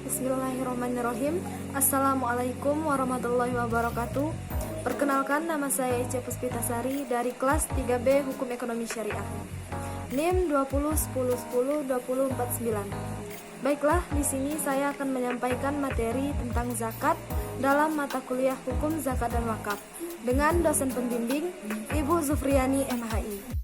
Bismillahirrahmanirrahim. Assalamualaikum warahmatullahi wabarakatuh. Perkenalkan, nama saya Ica Puspitasari dari kelas 3B Hukum Ekonomi Syariah. NIM 2010101049. Baiklah, di sini saya akan menyampaikan materi tentang zakat dalam mata kuliah Hukum Zakat dan Wakaf dengan dosen pembimbing Ibu Zufriani MHI.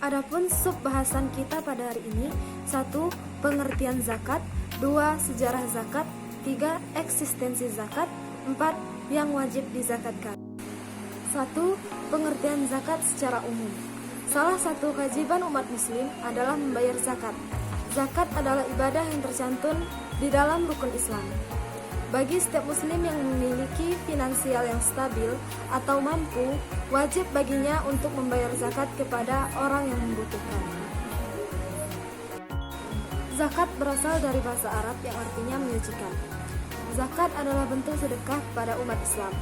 Adapun sub bahasan kita pada hari ini: 1. Pengertian zakat, 2. Sejarah zakat, 3. Eksistensi zakat, 4. Yang wajib dizakatkan. 1. Pengertian zakat secara umum. Salah satu kewajiban umat muslim adalah membayar zakat. Zakat adalah ibadah yang tercantum di dalam rukun Islam. Bagi setiap muslim yang memiliki finansial yang stabil atau mampu, wajib baginya untuk membayar zakat kepada orang yang membutuhkan. Zakat berasal dari bahasa Arab yang artinya menyucikan. Zakat adalah bentuk sedekah pada umat Islam.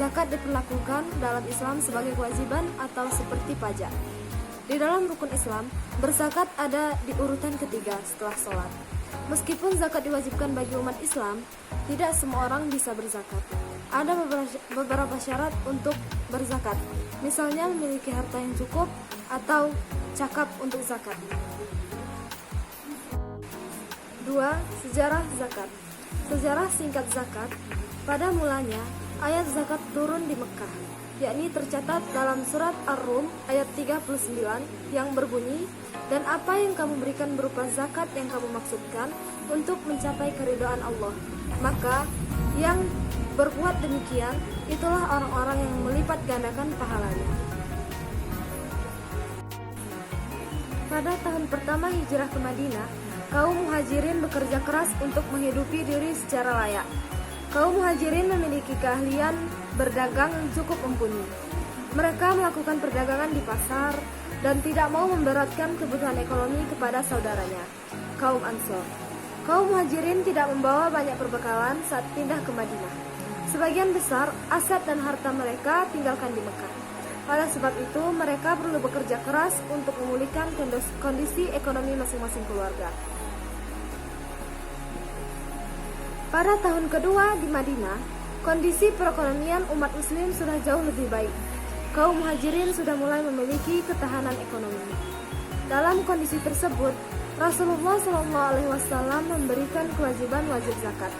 Zakat diperlakukan dalam Islam sebagai kewajiban atau seperti pajak. Di dalam rukun Islam, berzakat ada di urutan ketiga setelah sholat. Meskipun zakat diwajibkan bagi umat Islam, tidak semua orang bisa berzakat. Ada beberapa syarat untuk berzakat, misalnya memiliki harta yang cukup atau cakap untuk zakat. 2. Sejarah zakat. Sejarah singkat zakat. Pada mulanya, ayat zakat turun di Mekah, yakni tercatat dalam surat Ar-Rum ayat 39 yang berbunyi, "Dan apa yang kamu berikan berupa zakat yang kamu maksudkan untuk mencapai keridhaan Allah, maka yang berbuat demikian itulah orang-orang yang melipat gandakan pahalanya." Pada tahun pertama hijrah ke Madinah, kaum muhajirin bekerja keras untuk menghidupi diri secara layak. Kaum muhajirin memiliki keahlian berdagang yang cukup mumpuni. Mereka melakukan perdagangan di pasar dan tidak mau memberatkan kebutuhan ekonomi kepada saudaranya, kaum Ansor. Kaum muhajirin tidak membawa banyak perbekalan saat pindah ke Madinah. Sebagian besar aset dan harta mereka tinggalkan di Mekah. Oleh sebab itu, mereka perlu bekerja keras untuk memulihkan kondisi ekonomi masing-masing keluarga. Pada tahun kedua di Madinah, kondisi perekonomian umat muslim sudah jauh lebih baik. Kaum muhajirin sudah mulai memiliki ketahanan ekonomi. Dalam kondisi tersebut, Rasulullah SAW memberikan kewajiban wajib zakat.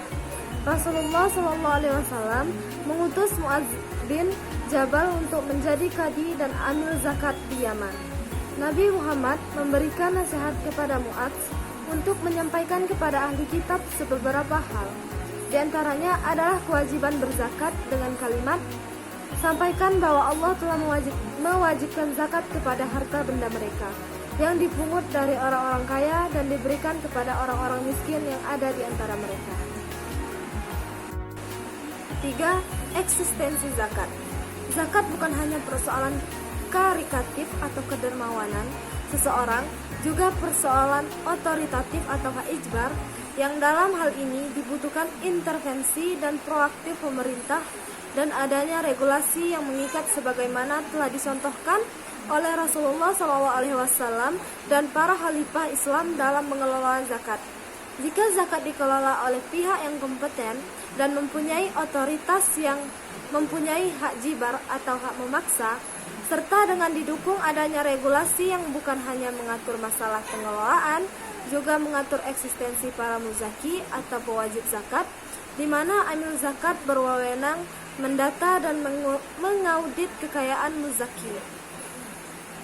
Rasulullah SAW mengutus Mu'adz bin Jabal untuk menjadi kadi dan amil zakat di Yaman. Nabi Muhammad memberikan nasihat kepada Mu'adz untuk menyampaikan kepada ahli kitab beberapa hal. Di antaranya adalah kewajiban berzakat dengan kalimat, "Sampaikan bahwa Allah telah mewajibkan zakat kepada harta benda mereka yang dipungut dari orang-orang kaya dan diberikan kepada orang-orang miskin yang ada di antara mereka." 3. Eksistensi zakat. Zakat bukan hanya persoalan karitatif atau kedermawanan seseorang, juga persoalan otoritatif atau ijbar, yang dalam hal ini dibutuhkan intervensi dan proaktif pemerintah dan adanya regulasi yang mengikat sebagaimana telah dicontohkan oleh Rasulullah SAW dan para khalifah Islam dalam mengelola zakat. Jika zakat dikelola oleh pihak yang kompeten dan mempunyai otoritas yang mempunyai hak jibar atau hak memaksa, serta dengan didukung adanya regulasi yang bukan hanya mengatur masalah pengelolaan, juga mengatur eksistensi para muzaki atau pewajib zakat, di mana amil zakat berwenang mendata dan mengaudit kekayaan muzaki.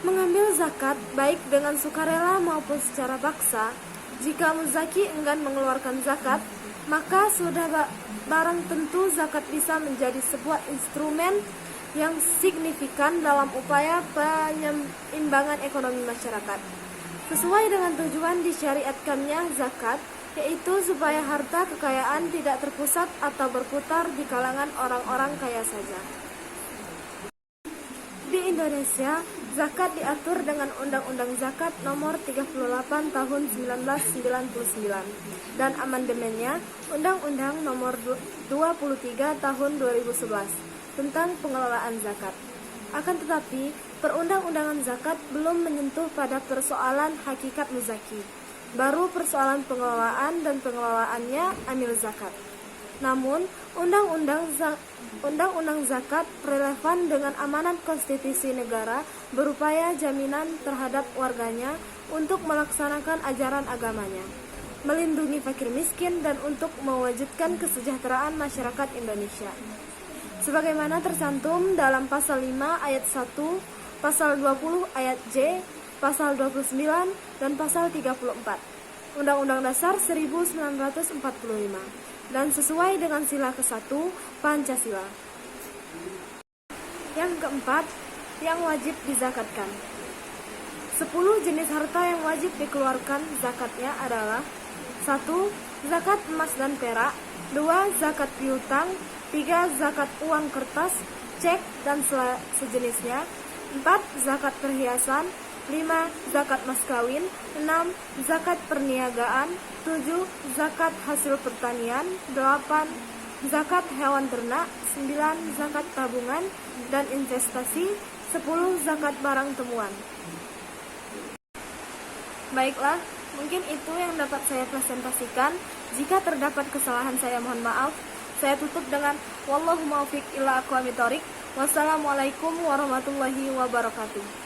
Mengambil zakat baik dengan sukarela maupun secara paksa. Jika muzaki enggan mengeluarkan zakat, maka sudah barang tentu zakat bisa menjadi sebuah instrumen yang signifikan dalam upaya penyeimbangan ekonomi masyarakat, sesuai dengan tujuan disyariatkannya zakat, yaitu supaya harta kekayaan tidak terpusat atau berputar di kalangan orang-orang kaya saja. Di Indonesia, zakat diatur dengan Undang-Undang Zakat Nomor 38 Tahun 1999 dan amandemennya Undang-Undang Nomor 23 Tahun 2011 tentang pengelolaan zakat. Akan tetapi, perundang-undangan zakat belum menyentuh pada persoalan hakikat muzaki. Baru persoalan pengelolaan dan pengelolaannya amil zakat. Namun, Undang-Undang Zakat relevan dengan amanat konstitusi negara berupaya jaminan terhadap warganya untuk melaksanakan ajaran agamanya, melindungi fakir miskin, dan untuk mewujudkan kesejahteraan masyarakat Indonesia. Sebagaimana tercantum dalam pasal 5 ayat 1, pasal 20 ayat J, pasal 29, dan pasal 34 Undang-Undang Dasar 1945 dan sesuai dengan sila ke-1 Pancasila. Yang keempat, yang wajib dizakatkan. 10 jenis harta yang wajib dikeluarkan zakatnya adalah: 1. Zakat emas dan perak. 2. Zakat piutang. 3. Zakat uang kertas, cek, dan sejenisnya. 4. Zakat perhiasan. 5. Zakat mas kawin. 6. Zakat perniagaan. 7. Zakat hasil pertanian. 8. Zakat hewan ternak. 9. Zakat tabungan dan investasi. 10. Zakat barang temuan. Baiklah, mungkin itu yang dapat saya presentasikan. Jika terdapat kesalahan, saya mohon maaf. Saya tutup dengan wallahu muwaffiq ila aqwamit thoriq. Wassalamualaikum warahmatullahi wabarakatuh.